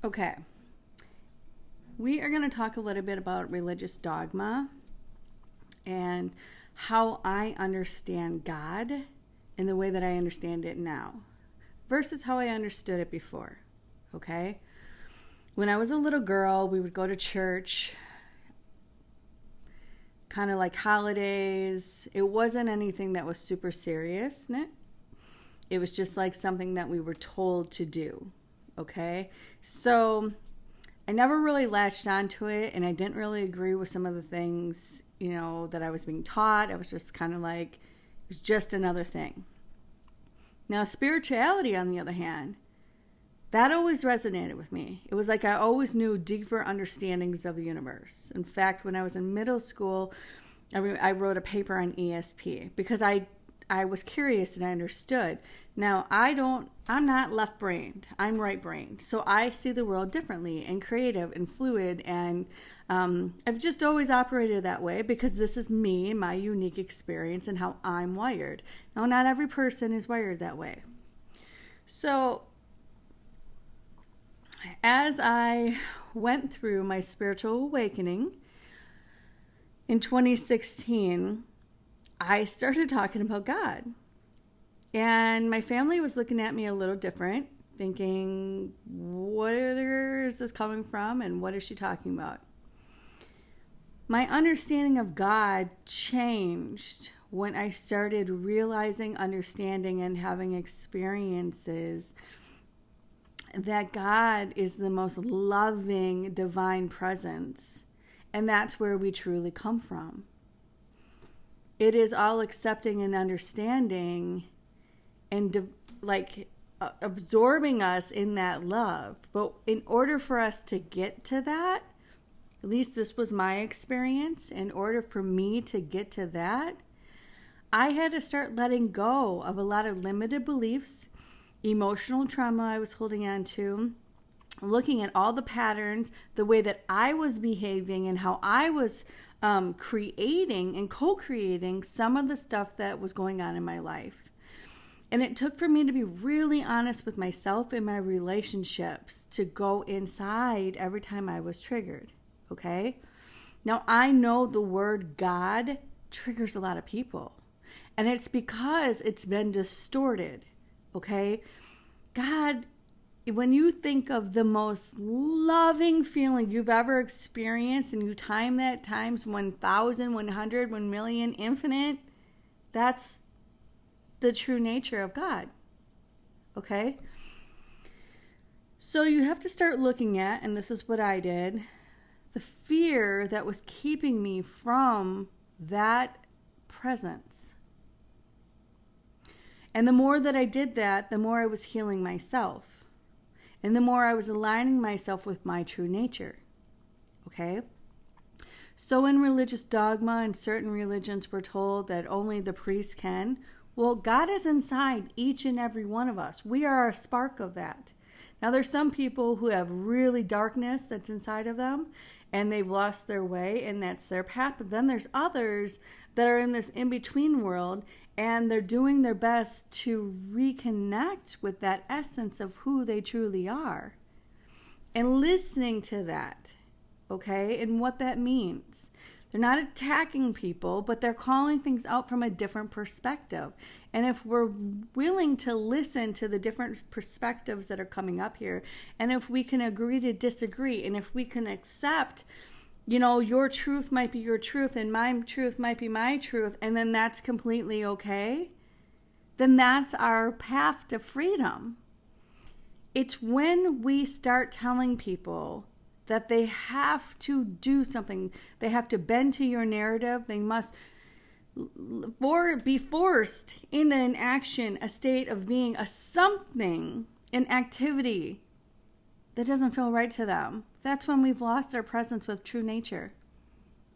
Okay. We are going to talk a little bit about religious dogma and how I understand God in the way that I understand it now versus how I understood it before. Okay? When I was a little girl, we would go to church, kind of like holidays. It wasn't anything that was super serious. It was just like something that we were told to do. Okay? So I never really latched onto it, and I didn't really agree with some of the things, that I was being taught. I was just kind of like, it was just another thing. Now, spirituality, on the other hand, that always resonated with me. It was like I always knew deeper understandings of the universe. In fact, when I was in middle school, I wrote a paper on ESP because I was curious and I understood. Now, I'm not left-brained. I'm right-brained. So I see the world differently and creative and fluid. And I've just always operated that way because this is me, my unique experience, and how I'm wired. Now, not every person is wired that way. So as I went through my spiritual awakening in 2016, I started talking about God. And my family was looking at me a little different, thinking, where is this coming from and what is she talking about? My understanding of God changed when I started realizing, understanding, and having experiences that God is the most loving, divine presence. And that's where we truly come from. It is all accepting and understanding and absorbing us in that love. But in order for us to get to that, at least this was my experience, in order for me to get to that, I had to start letting go of a lot of limited beliefs, emotional trauma I was holding on to, looking at all the patterns, the way that I was behaving and how I was creating and co-creating some of the stuff that was going on in my life. And it took for me to be really honest with myself and my relationships to go inside every time I was triggered. Okay? Now, I know the word God triggers a lot of people. And it's because it's been distorted. Okay? God, when you think of the most loving feeling you've ever experienced and you time that times 1,000, 100, 1 million, infinite, that's the true nature of God. Okay? So you have to start looking at, and this is what I did, the fear that was keeping me from that presence. And the more that I did that, the more I was healing myself. And the more I was aligning myself with my true nature. Okay? So in religious dogma and certain religions, we're told that only the priest can. Well, God is inside each and every one of us. We are a spark of that. Now, there's some people who have really darkness that's inside of them, and they've lost their way, and that's their path. But then there's others that are in this in-between world, and they're doing their best to reconnect with that essence of who they truly are. And listening to that, okay, and what that means. They're not attacking people, but they're calling things out from a different perspective. And if we're willing to listen to the different perspectives that are coming up here, and if we can agree to disagree, and if we can accept, your truth might be your truth and my truth might be my truth, and then that's completely okay, then that's our path to freedom. It's when we start telling people that they have to do something. They have to bend to your narrative. They must be forced in an action, a state of being, a something, an activity that doesn't feel right to them. That's when we've lost our presence with true nature.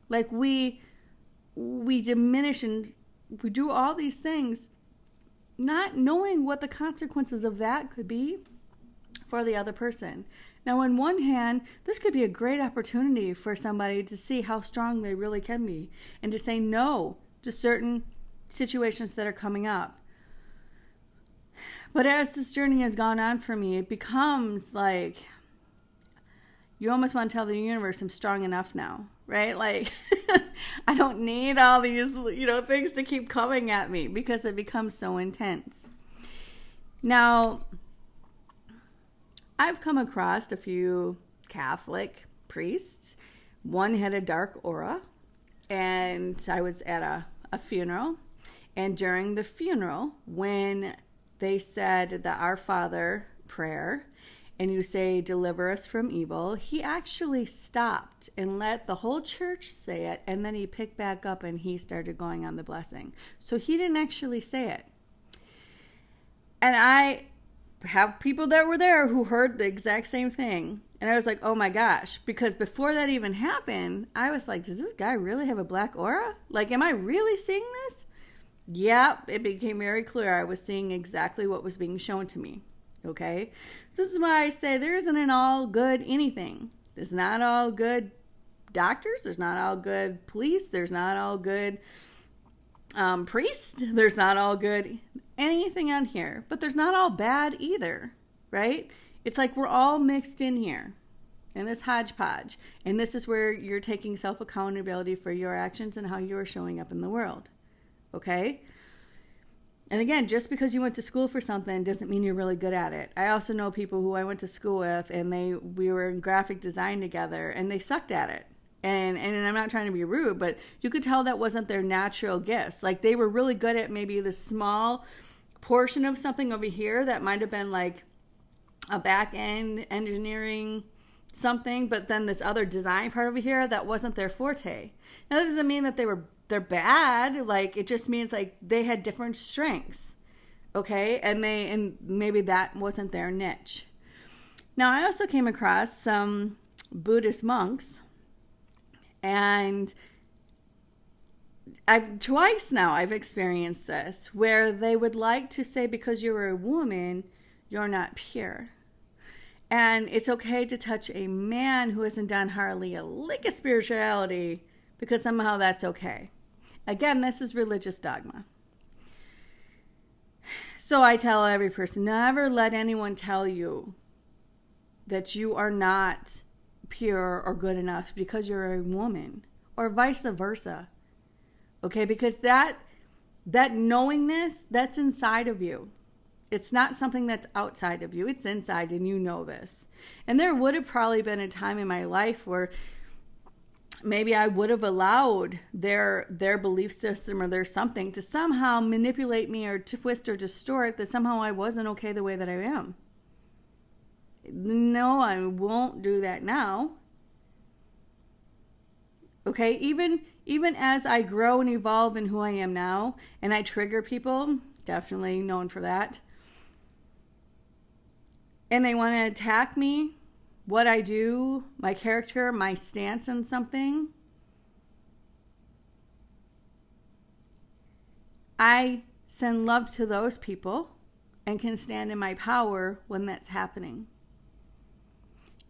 Like we diminish and we do all these things not knowing what the consequences of that could be for the other person. Now, on one hand, this could be a great opportunity for somebody to see how strong they really can be and to say no to certain situations that are coming up. But as this journey has gone on for me, it becomes like You almost want to tell the universe, I'm strong enough now, right? Like, I don't need all these, things to keep coming at me because it becomes so intense. Now, I've come across a few Catholic priests. One had a dark aura, and I was at a funeral. And during the funeral, when they said the Our Father prayer, and you say, deliver us from evil, he actually stopped and let the whole church say it, and then he picked back up and he started going on the blessing. So he didn't actually say it. And I have people that were there who heard the exact same thing. And I was like, oh my gosh, because before that even happened, I was like, does this guy really have a black aura? Like, am I really seeing this? Yep, it became very clear. I was seeing exactly what was being shown to me. Okay? This is why I say there isn't an all good anything. There's not all good doctors. There's not all good police. There's not all good priests. There's not all good anything on here. But there's not all bad either, right? It's like we're all mixed in here in this hodgepodge. And this is where you're taking self-accountability for your actions and how you're showing up in the world. Okay? And again, just because you went to school for something doesn't mean you're really good at it. I also know people who I went to school with, and we were in graphic design together, and they sucked at it. And I'm not trying to be rude, but you could tell that wasn't their natural gifts. Like, they were really good at maybe the small portion of something over here that might have been like a back-end engineering something, but then this other design part over here, that wasn't their forte. Now, that doesn't mean that they're bad. Like, it just means like they had different strengths. Okay? And maybe that wasn't their niche. Now, I also came across some Buddhist monks, and twice now I've experienced this, where they would like to say, because you're a woman, you're not pure. And it's okay to touch a man who hasn't done hardly a lick of spirituality, because somehow that's okay. Again, this is religious dogma. So I tell every person, never let anyone tell you that you are not pure or good enough because you're a woman, or vice versa. Okay, because that knowingness, that's inside of you. It's not something that's outside of you. It's inside, and you know this. And there would have probably been a time in my life where maybe I would have allowed their belief system or their something to somehow manipulate me or twist or distort that somehow I wasn't okay the way that I am. No, I won't do that now. Okay, even as I grow and evolve in who I am now, and I trigger people, definitely known for that, and they want to attack me, what I do, my character, my stance on something, I send love to those people and can stand in my power when that's happening.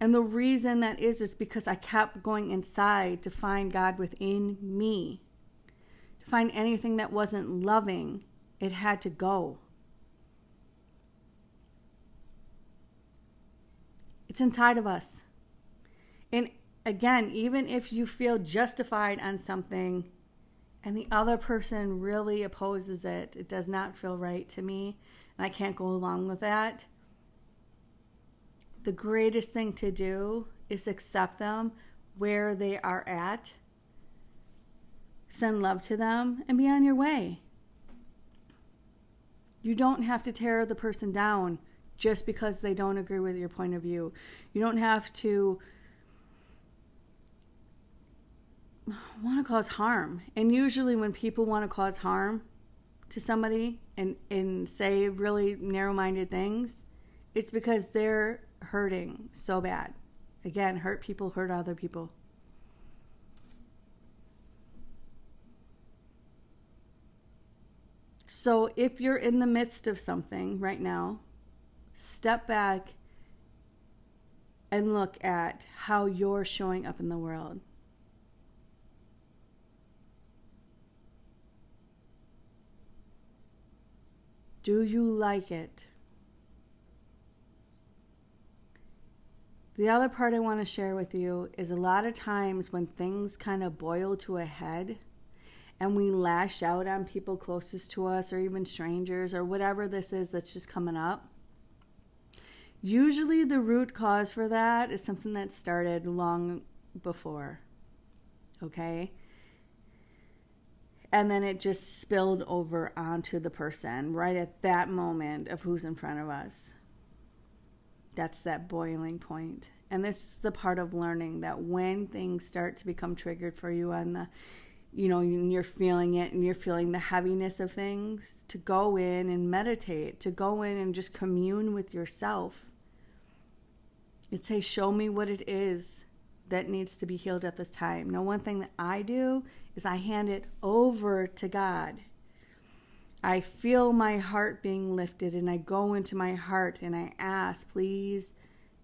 And the reason that is because I kept going inside to find God within me. To find anything that wasn't loving, it had to go. It's inside of us. And again, even if you feel justified on something and the other person really opposes it, it does not feel right to me, and I can't go along with that, the greatest thing to do is accept them where they are at, send love to them, and be on your way. You don't have to tear the person down just because they don't agree with your point of view. You don't have to want to cause harm. And usually when people want to cause harm to somebody and say really narrow-minded things, it's because they're hurting so bad. Again, hurt people hurt other people. So if you're in the midst of something right now, step back and look at how you're showing up in the world. Do you like it? The other part I want to share with you is a lot of times when things kind of boil to a head and we lash out on people closest to us or even strangers or whatever this is that's just coming up, usually the root cause for that is something that started long before, okay? And then it just spilled over onto the person right at that moment of who's in front of us. That's that boiling point. And this is the part of learning that when things start to become triggered for you on the, and you're feeling it and you're feeling the heaviness of things, to go in and meditate, to go in and just commune with yourself. And say, show me what it is that needs to be healed at this time. Now, one thing that I do is I hand it over to God. I feel my heart being lifted and I go into my heart and I ask, please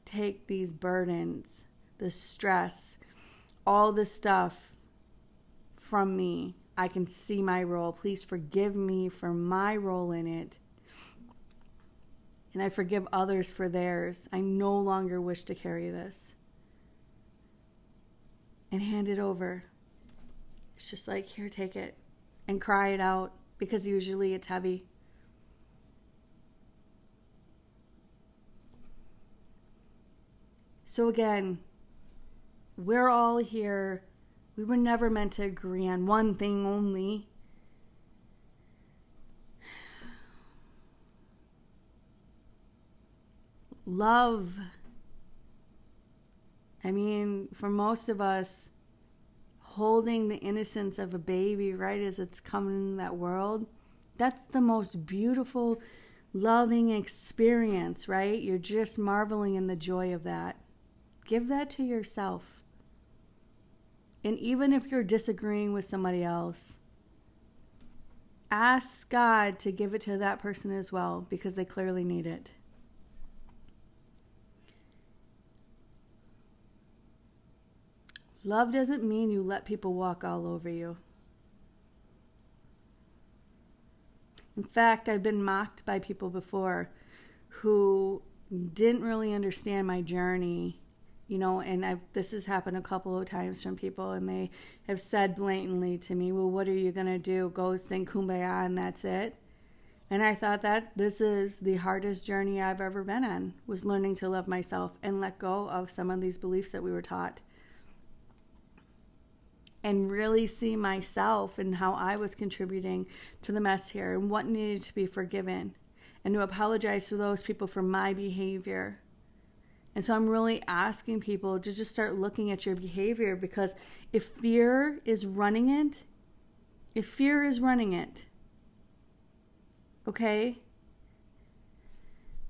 take these burdens, the stress, all the stuff from me. I can see my role. Please forgive me for my role in it. And I forgive others for theirs. I no longer wish to carry this. And hand it over. It's just like, here, take it. And cry it out. Because usually it's heavy. So again, we're all here. We were never meant to agree on one thing only. Love. I mean, for most of us, holding the innocence of a baby right as it's coming into that world, that's the most beautiful, loving experience, right? You're just marveling in the joy of that. Give that to yourself. And even if you're disagreeing with somebody else, ask God to give it to that person as well, because they clearly need it. Love doesn't mean you let people walk all over you. In fact, I've been mocked by people before who didn't really understand my journey, and this has happened a couple of times from people, and they have said blatantly to me, well, what are you going to do? Go sing Kumbaya and that's it? And I thought that this is the hardest journey I've ever been on, was learning to love myself and let go of some of these beliefs that we were taught. And really see myself and how I was contributing to the mess here and what needed to be forgiven, and to apologize to those people for my behavior. And so I'm really asking people to just start looking at your behavior, because if fear is running it, okay,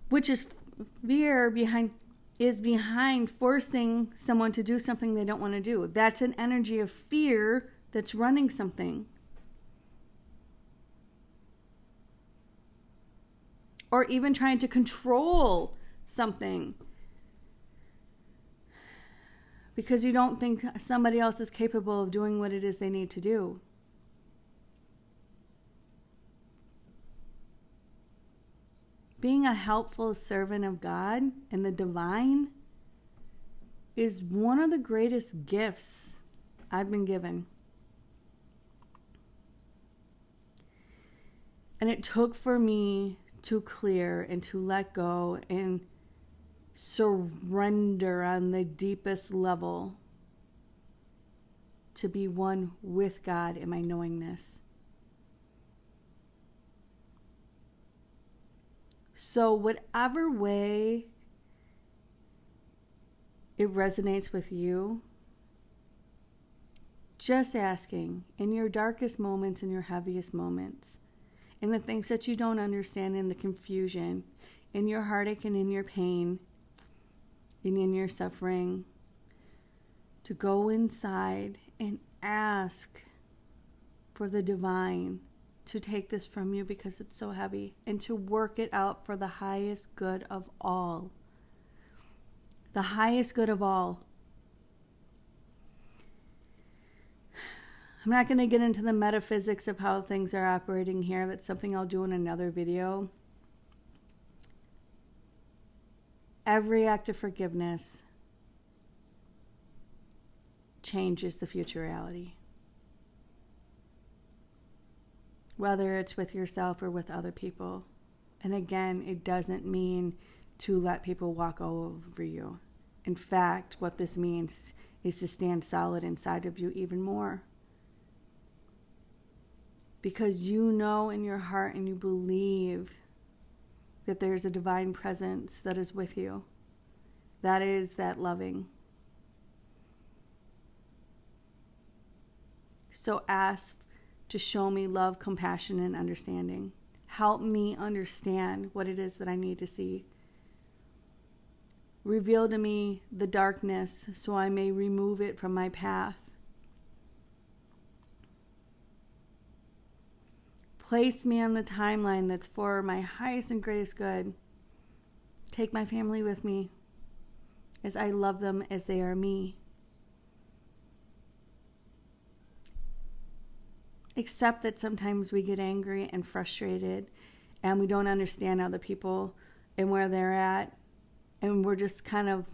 which is fear behind forcing someone to do something they don't want to do. That's an energy of fear that's running something. Or even trying to control something because you don't think somebody else is capable of doing what it is they need to do. Being a helpful servant of God and the divine is one of the greatest gifts I've been given. And it took for me to clear and to let go and surrender on the deepest level to be one with God in my knowingness. So whatever way it resonates with you, just asking in your darkest moments and your heaviest moments, in the things that you don't understand, in the confusion, in your heartache and in your pain, and in your suffering, to go inside and ask for the divine to take this from you because it's so heavy, and to work it out for the highest good of all. The highest good of all. I'm not going to get into the metaphysics of how things are operating here. That's something I'll do in another video. Every act of forgiveness changes the future reality. Whether it's with yourself or with other people. And again, it doesn't mean to let people walk all over you. In fact, what this means is to stand solid inside of you even more. Because you know in your heart and you believe that there's a divine presence that is with you. That is that loving. So ask to show me love, compassion, and understanding. Help me understand what it is that I need to see. Reveal to me the darkness so I may remove it from my path. Place me on the timeline that's for my highest and greatest good. Take my family with me as I love them as they are me. Accept that sometimes we get angry and frustrated and we don't understand other people and where they're at, and we're just kind of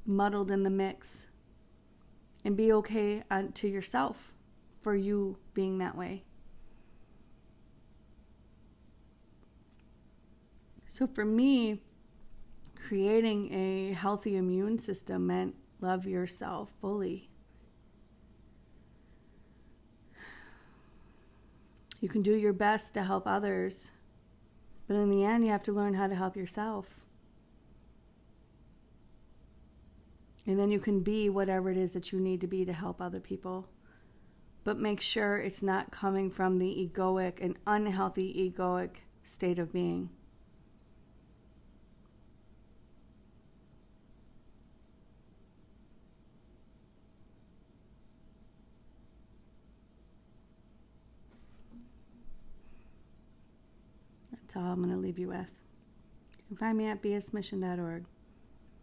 muddled in the mix. And be okay to yourself for you being that way. So for me, creating a healthy immune system meant love yourself fully. You can do your best to help others, but in the end, you have to learn how to help yourself. And then you can be whatever it is that you need to be to help other people. But make sure it's not coming from the egoic and unhealthy egoic state of being. That's all I'm going to leave you with. You can find me at bsmission.org.